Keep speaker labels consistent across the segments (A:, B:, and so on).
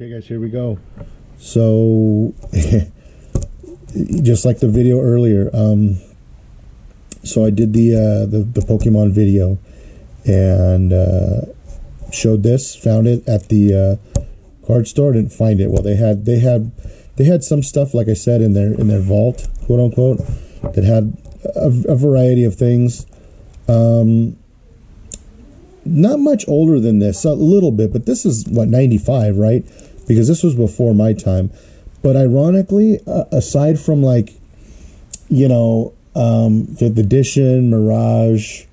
A: Okay, guys, here we go. So, just like the video earlier, so I did the Pokemon video and showed this, found it at the card store, didn't find it. Well, they had some stuff, like I said, in their vault, quote unquote, that had a variety of things. Not much older than this, a little bit, but this is what, 95, right? Because this was before my time. But ironically, aside from like, you know, Fifth Edition, Mirage,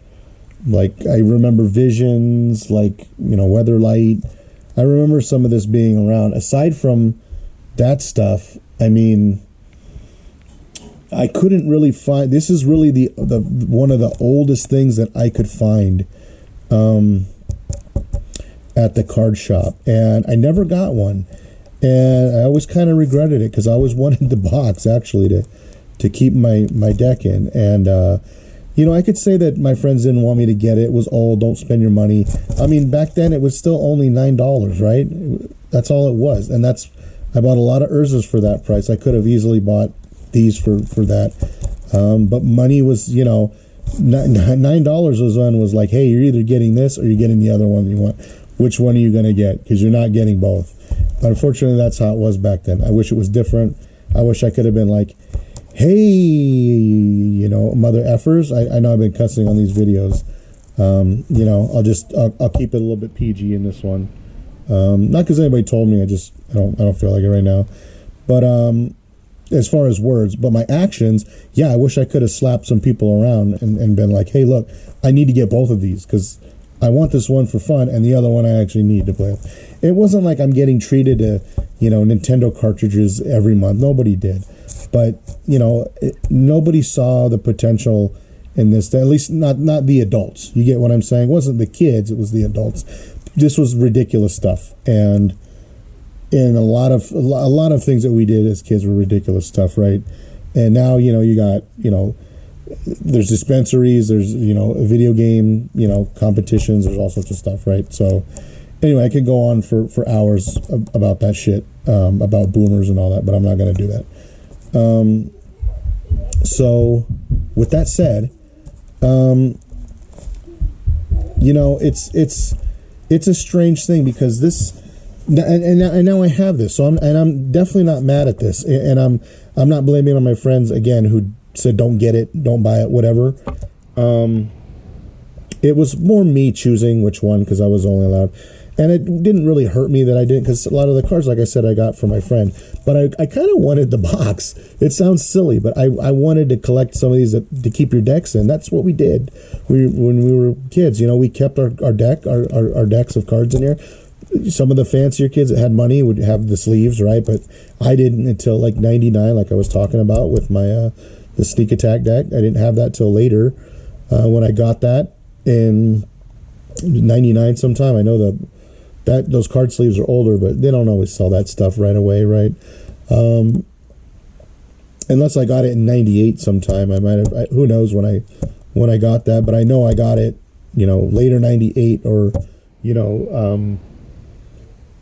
A: like I remember Visions, like, you know, Weatherlight. I remember some of this being around. Aside from that stuff, I mean, I couldn't really find. This is really the one of the oldest things that I could find at the card shop, and I never got one, and I always kind of regretted it because I always wanted the box actually to keep my deck in. And you know, I could say that my friends didn't want me to get it. It was old, don't spend your money. I mean, back then it was still only $9, right? That's all it was, and I bought a lot of Urzas for that price. I could have easily bought these for that, but money was, you know, $9 was like, hey, you're either getting this or you're getting the other one you want. Which one are you going to get? Because you're not getting both. Unfortunately, that's how it was back then. I wish it was different. I wish I could have been like, hey, you know, mother effers. I know I've been cussing on these videos. You know, I'll keep it a little bit PG in this one. Not because anybody told me. I don't feel like it right now. But as far as words, but my actions, yeah, I wish I could have slapped some people around and been like, hey, look, I need to get both of these because I want this one for fun and the other one I actually need to play. It wasn't like I'm getting treated to, you know, Nintendo cartridges every month. Nobody did. But, you know, nobody saw the potential in this, at least not the adults. You get what I'm saying? It wasn't the kids, it was the adults. This was ridiculous stuff. And a lot of things that we did as kids were ridiculous stuff, right? And now, you know, you got, you know, there's dispensaries, there's, you know, a video game, you know, competitions, there's all sorts of stuff, right? So anyway, I could go on for hours about that shit, about boomers and all that, but I'm not going to do that. So with that said, you know, it's a strange thing because this, and now I have this, so I'm definitely not mad at this, and I'm not blaming it on my friends again who said don't get it, don't buy it, whatever. It was more me choosing which one because I was only allowed, and it didn't really hurt me that I didn't, because a lot of the cards, like I said, I got from my friend, but I kind of wanted the box. It sounds silly, but I wanted to collect some of these to keep your decks in. That's what we did. When we were kids, you know, we kept our decks of cards in here. Some of the fancier kids that had money would have the sleeves, right? But I didn't until like 99, like I was talking about with my the sneak attack deck. I didn't have that till later when I got that in 99 sometime. I know that those card sleeves are older, but they don't always sell that stuff right away, right? Unless I got it in 98 sometime. I might have, who knows when I got that, but I know I got it, you know, later 98 or, you know,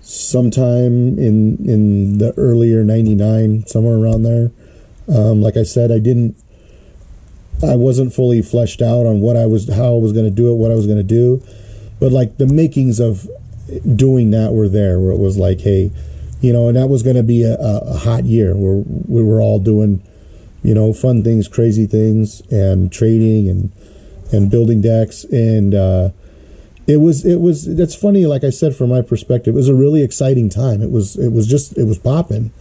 A: sometime in the earlier 99, somewhere around there. Like I said, I wasn't fully fleshed out on how I was going to do it, what I was going to do, but like the makings of doing that were there, where it was like, hey, you know, and that was going to be a hot year where we were all doing, you know, fun things, crazy things, and trading and building decks, and it was that's funny, like I said, from my perspective, it was a really exciting time. It was popping,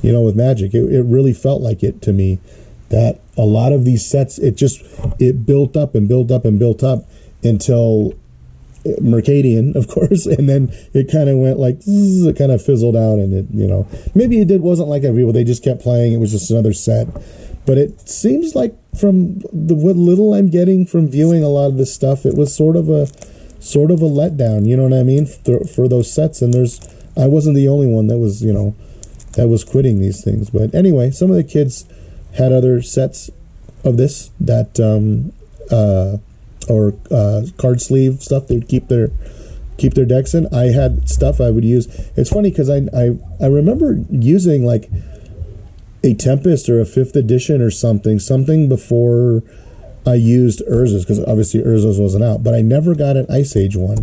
A: you know, with Magic. It really felt like it to me, that a lot of these sets, it built up and built up and built up until Mercadian, of course, and then it kind of went like, it kind of fizzled out, and it, you know, maybe wasn't like everyone, they just kept playing, it was just another set. But it seems like from what little I'm getting from viewing a lot of this stuff, it was sort of a letdown, you know what I mean, for those sets. And I wasn't the only one that was, you know, that was quitting these things. But anyway, some of the kids had other sets of this that or card sleeve stuff. They'd keep their keep their decks in. I had stuff I would use. It's funny because I remember using like a Tempest or a 5th edition or something before I used Urza's, because obviously Urza's wasn't out, but I never got an Ice Age one.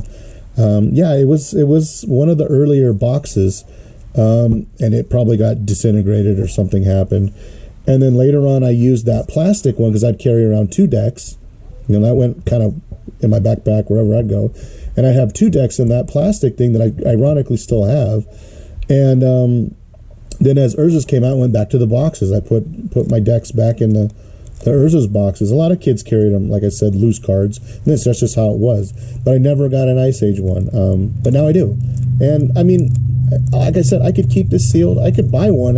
A: Yeah, it was one of the earlier boxes, and it probably got disintegrated or something happened. And then later on, I used that plastic one because I'd carry around 2 decks. You know, that went kind of in my backpack wherever I'd go. And I have 2 decks in that plastic thing that I ironically still have. And then as Urza's came out, I went back to the boxes. I put my decks back in the Urza's boxes. A lot of kids carried them, like I said, loose cards. And that's just how it was. But I never got an Ice Age one. But now I do. And, I mean, like I said, I could keep this sealed. I could buy one.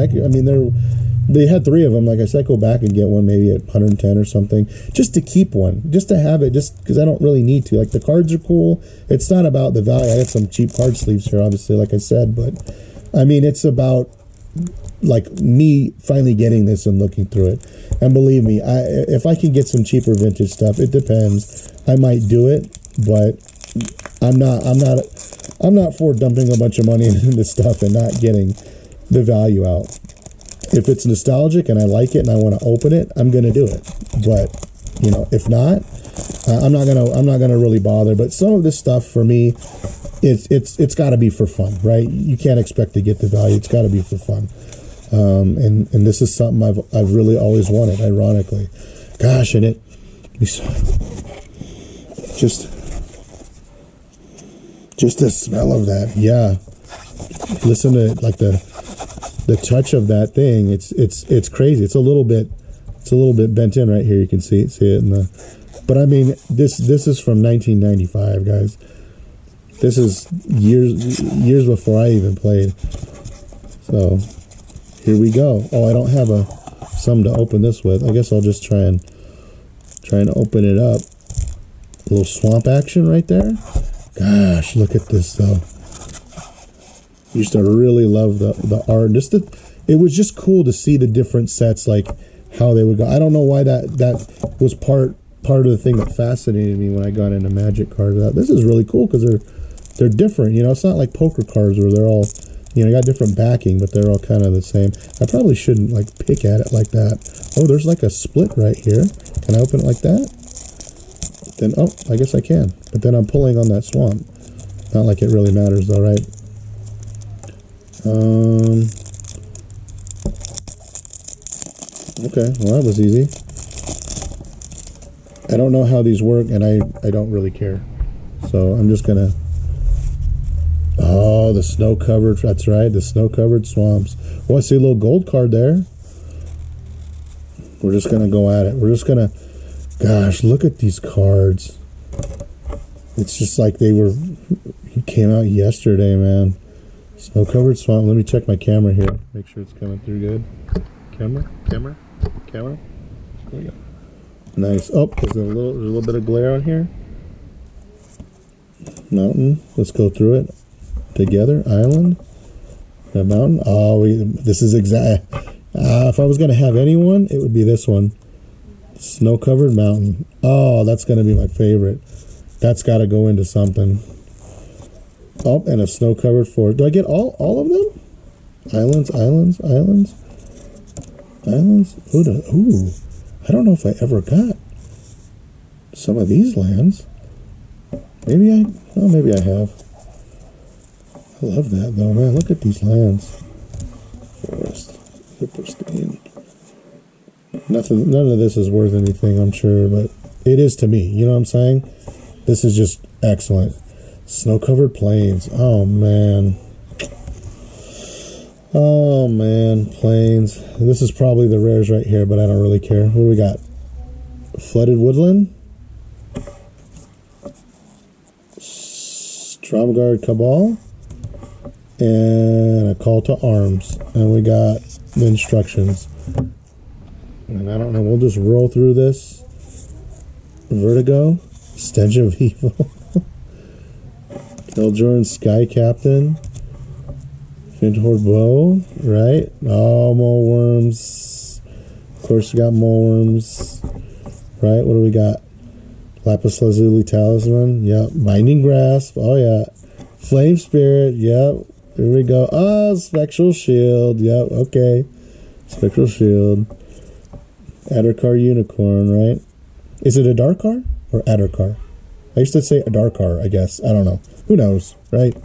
A: They had 3 of them. Like I said, go back and get one maybe at 110 or something, just to keep one, just to have it, just because I don't really need to. Like, the cards are cool. It's not about the value. I got some cheap card sleeves here, obviously, like I said, but I mean, it's about like me finally getting this and looking through it. And believe me, if I can get some cheaper vintage stuff, it depends. I might do it, but I'm not for dumping a bunch of money into stuff and not getting the value out. If it's nostalgic and I like it and I want to open it, I'm going to do it. But, you know, if not, I'm not gonna really bother. But some of this stuff for me, it's got to be for fun, right? You can't expect to get the value. It's got to be for fun. And this is something I've really always wanted, ironically. Gosh, and it just the smell of that. Yeah. Listen to it, like the touch of that thing. It's crazy. It's a little bit bent in right here. You can see it in the, but I mean, this is from 1995, guys. This is years before I even played. So here we go. Oh, I don't have some to open this with. I guess I'll just try and open it up. A little swamp action right there. Gosh, look at this though. Used to really love the art. It was just cool to see the different sets, like how they would go. I don't know why that was part of the thing that fascinated me when I got into Magic cards. This is really cool because they're different. You know, it's not like poker cards where they're all, you know, got different backing, but they're all kind of the same. I probably shouldn't like pick at it like that. Oh, there's like a split right here. Can I open it like that? Then, oh, I guess I can. But then I'm pulling on that swamp. Not like it really matters though, right? Okay, well that was easy. I don't know how these work, and I don't really care. So I'm just gonna, oh, the snow-covered, that's right, the snow-covered swamps. Oh, I see a little gold card there. We're just gonna go at it. We're just gonna, gosh, look at these cards. It's just like he came out yesterday, man. Snow-covered swamp. Let me check my camera here. Make sure it's coming through good. Camera. There we go. Nice. Oh, there's a little bit of glare on here. Mountain. Let's go through it together. Island. A mountain. Oh, this is exact. If I was going to have anyone, it would be this one. Snow-covered mountain. Oh, that's going to be my favorite. That's got to go into something. Oh, and a snow-covered forest. Do I get all of them? Islands. Ooh, I don't know if I ever got some of these lands. Maybe I have. I love that though, man. Look at these lands. Forest. They're pristine. None of this is worth anything, I'm sure, but it is to me. You know what I'm saying? This is just excellent. Snow-covered plains. Oh man, plains. This is probably the rares right here, but I don't really care. What do we got? Flooded woodland, Stromgarde Cabal, and a call to arms. And we got the instructions. And I don't know. We'll just roll through this. Vertigo, Stench of Evil. Eldjorn Sky Captain, Finthord Bow, right? Oh, mole worms. Of course, we got mole worms, right? What do we got? Lapis Lazuli Talisman, yep. Binding Grasp, oh yeah. Flame Spirit, yep. Here we go. Oh, Spectral Shield, yep, okay. Spectral Shield. Addercar Unicorn, right? Is it a Darkar or Addercar? I used to say a Darkar, I guess. I don't know. Who knows, right?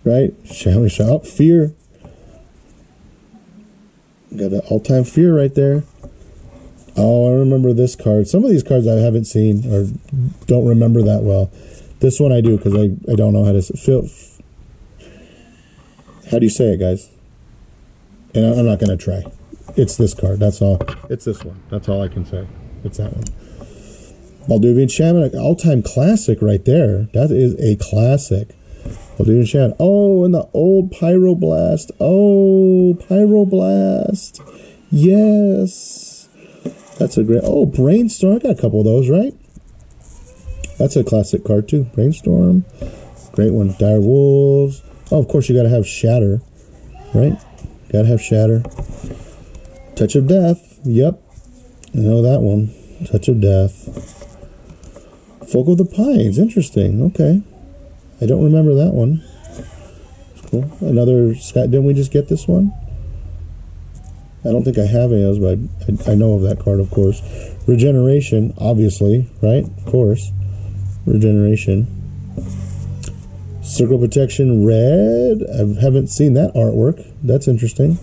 A: Right? Shall we shout? Oh, Fear. Got an all-time Fear right there. Oh, I remember this card. Some of these cards I haven't seen or don't remember that well. This one I do because I don't know how to feel. How do you say it, guys? And I'm not going to try. It's this card. That's all. It's this one. That's all I can say. It's that one. Balduvian Shaman, all-time classic right there. That is a classic. Balduvian Shaman. Oh, and the old Pyroblast. Oh, Pyroblast. Yes. That's a great... Oh, Brainstorm. I got a couple of those, right? That's a classic card, too. Brainstorm. Great one. Dire Wolves. Oh, of course, you got to have Shatter, right? Got to have Shatter. Touch of Death. Yep. I know that one. Touch of Death. Folk of the Pines. Interesting. Okay. I don't remember that one. Cool. Another Scott. Didn't we just get this one? I don't think I have any of those, but I know of that card, of course. Regeneration, obviously, right? Of course. Regeneration. Circle Protection Red. I haven't seen that artwork. That's interesting.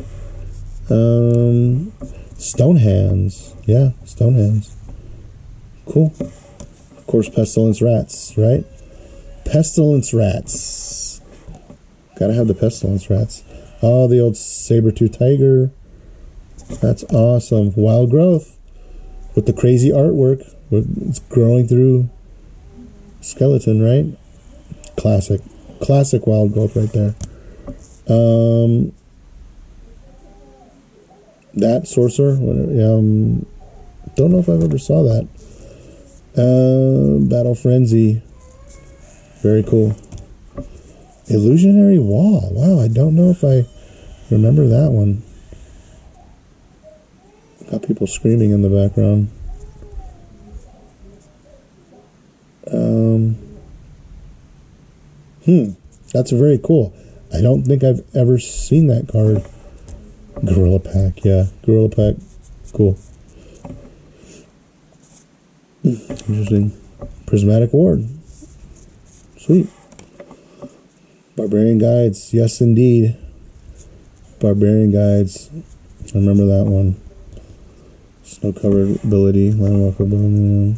A: Stone Hands. Yeah, Stone Hands. Cool. Of course, Pestilence Rats, right? Pestilence Rats. Gotta have the Pestilence Rats. Oh, the old Saber-tooth Tiger. That's awesome. Wild Growth. With the crazy artwork. It's growing through skeleton, right? Classic. Classic Wild Growth right there. That Sorcerer. Don't know if I've ever saw that. Battle Frenzy. Very cool. Illusionary Wall. Wow, I don't know if I remember that one. Got people screaming in the background. That's very cool. I don't think I've ever seen that card. Gorilla Pack, yeah. Gorilla Pack. Cool. Interesting. Prismatic Ward. Sweet. Barbarian Guides. Yes, indeed. Barbarian Guides. I remember that one. Snow Covered Ability. Landwalker Ability.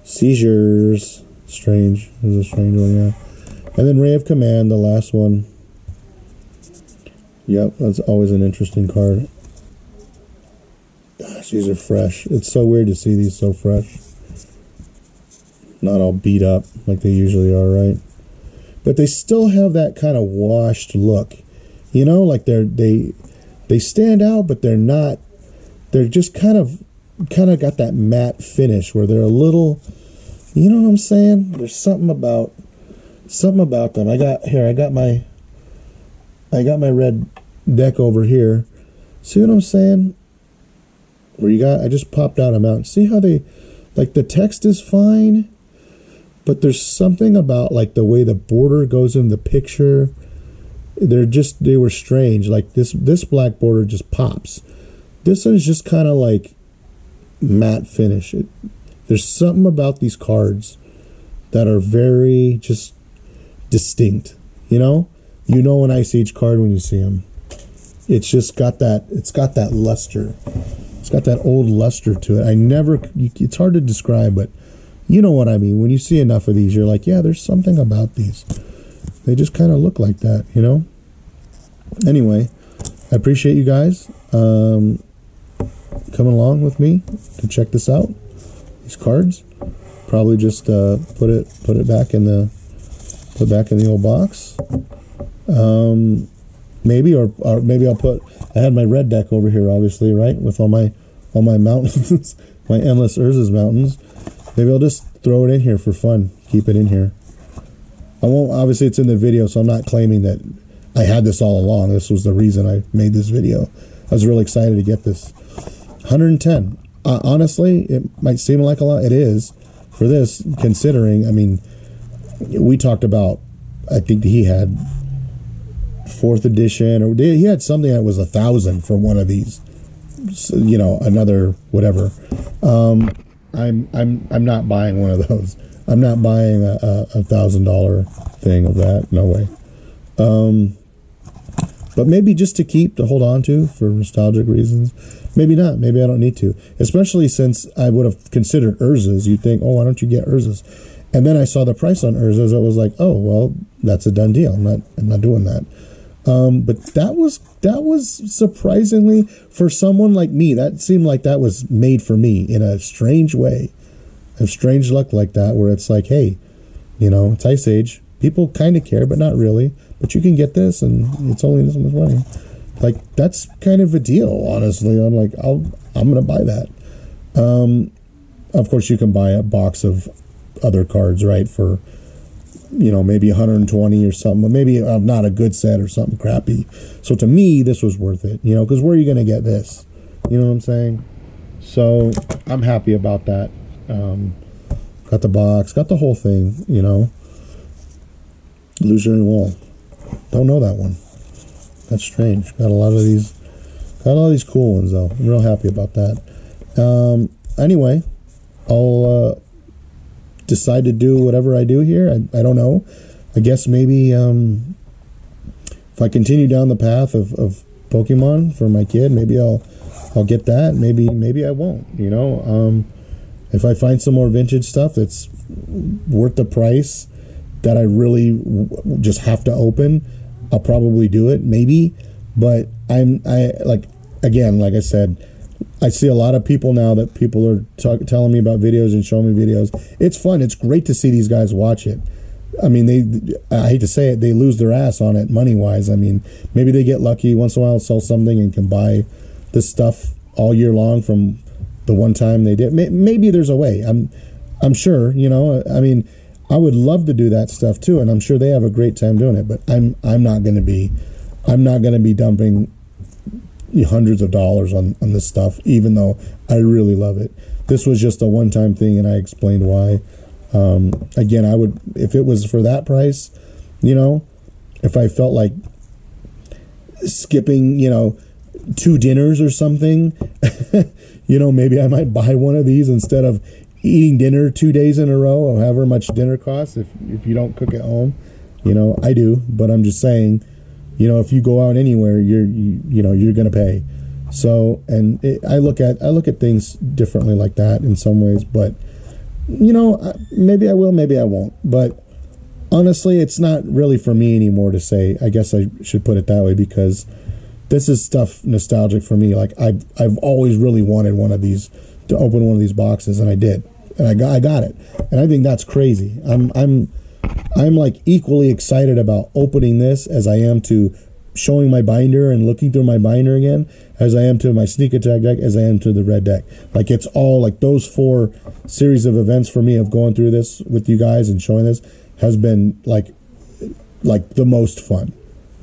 A: Seizures. Strange. This is a strange one, yeah. And then Ray of Command, the last one. Yep, that's always an interesting card. Gosh, these are fresh. It's so weird to see these so fresh. Not all beat up like they usually are, right? But they still have that kind of washed look. You know, like they stand out, but they're not. They're just kind of got that matte finish where they're a little, you know what I'm saying? There's something about them. I got my red deck over here. See what I'm saying? I just popped out a mountain. See how they, like, the text is fine, but there's something about, like, the way the border goes in the picture. They were strange. Like this black border just pops. This one is just kind of like matte finish. There's something about these cards that are very just distinct. You know an Ice Age card when you see them. It's just got that. It's got that luster. It's got that old luster to it. It's hard to describe, but you know what I mean. When you see enough of these, you're like, yeah, there's something about these. They just kind of look like that, you know. Anyway, I appreciate you guys coming along with me to check this out. These cards. Probably just put it back in the old box. Maybe or maybe I'll put. I had my red deck over here, obviously, right, with all my mountains, my endless Urza's mountains. Maybe I'll just throw it in here for fun. Keep it in here. I won't. Obviously, it's in the video, so I'm not claiming that I had this all along. This was the reason I made this video. I was really excited to get this. 110. Honestly, it might seem like a lot. It is for this, considering. I mean, we talked about I think he had 4th edition, or he had something that was 1,000 for one of these. So, you know, another whatever. I'm not buying one of those. I'm not buying a $1,000 thing of that. No way. But maybe just to hold on to for nostalgic reasons. Maybe not. Maybe I don't need to. Especially since I would have considered Urza's. You'd think, oh, why don't you get Urza's? And then I saw the price on Urza's. I was like, oh, well, that's a done deal. I'm not doing that. But that was surprisingly, for someone like me, that seemed like that was made for me in a strange way. I have strange luck like that, where it's like, hey, you know, it's Ice Age. People kind of care, but not really. But you can get this, and it's only this much money. Like, that's kind of a deal, honestly. I'm like, I'm going to buy that. Of course, you can buy a box of other cards, right, for, you know, maybe 120 or something, but maybe not a good set or something crappy. So to me, this was worth it, you know, because where are you going to get this? You know what I'm saying? So I'm happy about that. Got the box, got the whole thing, you know. Illusionary Wall. Don't know that one. That's strange. Got a lot of these cool ones, though. I'm real happy about that. Anyway, I'll decide to do whatever I do here. I don't know. I guess maybe if I continue down the path of Pokemon for my kid, maybe I'll get that. Maybe I won't. You know, if I find some more vintage stuff that's worth the price that I really just have to open, I'll probably do it. Maybe, but like I said, I see a lot of people now that people are telling me about videos and showing me videos. It's fun. It's great to see these guys watch it. I mean, I hate to say it, they lose their ass on it money-wise. I mean, maybe they get lucky once in a while, sell something, and can buy this stuff all year long from the one time they did. Maybe there's a way. I'm sure, you know. I mean, I would love to do that stuff too, and I'm sure they have a great time doing it. But I'm not going to be dumping hundreds of dollars on this stuff, even though I really love it. This was just a one-time thing, and I explained why. Again, I would, if it was for that price, you know, if I felt like skipping, you know, 2 dinners or something, you know, maybe I might buy one of these instead of eating dinner 2 days in a row, or however much dinner costs if you don't cook at home. You know, I do, but I'm just saying, you know, if you go out anywhere, you're going to pay. So, and I look at things differently like that in some ways, but you know, maybe I will, maybe I won't. But honestly, it's not really for me anymore to say. I guess I should put it that way, because this is stuff nostalgic for me. Like I've always really wanted one of these, to open one of these boxes, and I did, and I got it, and I think that's crazy. I'm like equally excited about opening this as I am to showing my binder and looking through my binder again, as I am to my sneak attack deck, as I am to the red deck. Like, it's all like those 4 series of events for me of going through this with you guys and showing this has been like the most fun,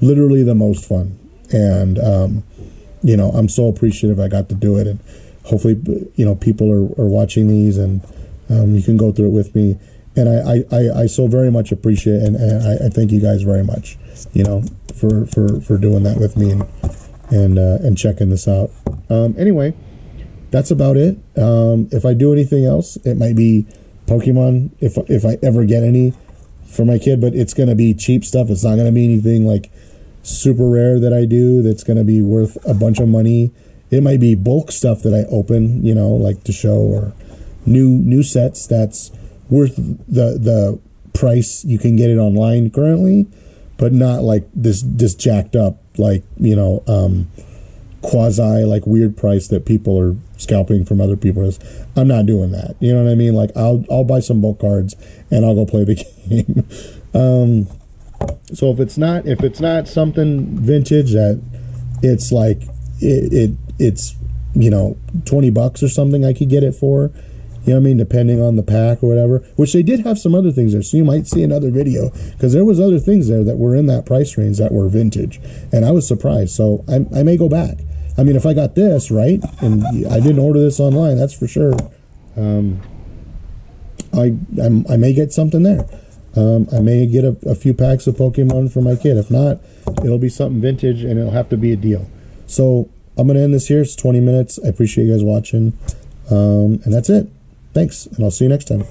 A: literally the most fun. And you know, I'm so appreciative I got to do it, and hopefully, you know, people are watching these, and you can go through it with me. And I so very much appreciate it, and I thank you guys very much, you know, for doing that with me and checking this out. Anyway, that's about it. If I do anything else, it might be Pokemon, if I ever get any for my kid, but it's going to be cheap stuff. It's not going to be anything like super rare that I do that's going to be worth a bunch of money. It might be bulk stuff that I open, you know, like to show, or new sets that's worth the price you can get it online currently, but not like this jacked up, like, you know, quasi like weird price that people are scalping from other people. I'm not doing that. You know what I mean? Like, I'll buy some bulk cards and I'll go play the game. So if it's not something vintage that it's like it's you know, $20 or something I could get it for. You know what I mean? Depending on the pack or whatever. Which they did have some other things there. So you might see another video, because there was other things there that were in that price range that were vintage. And I was surprised. So I may go back. I mean, if I got this, right? And I didn't order this online, that's for sure. I may get something there. I may get a few packs of Pokemon for my kid. If not, it'll be something vintage, and it'll have to be a deal. So I'm going to end this here. It's 20 minutes. I appreciate you guys watching. And that's it. Thanks, and I'll see you next time.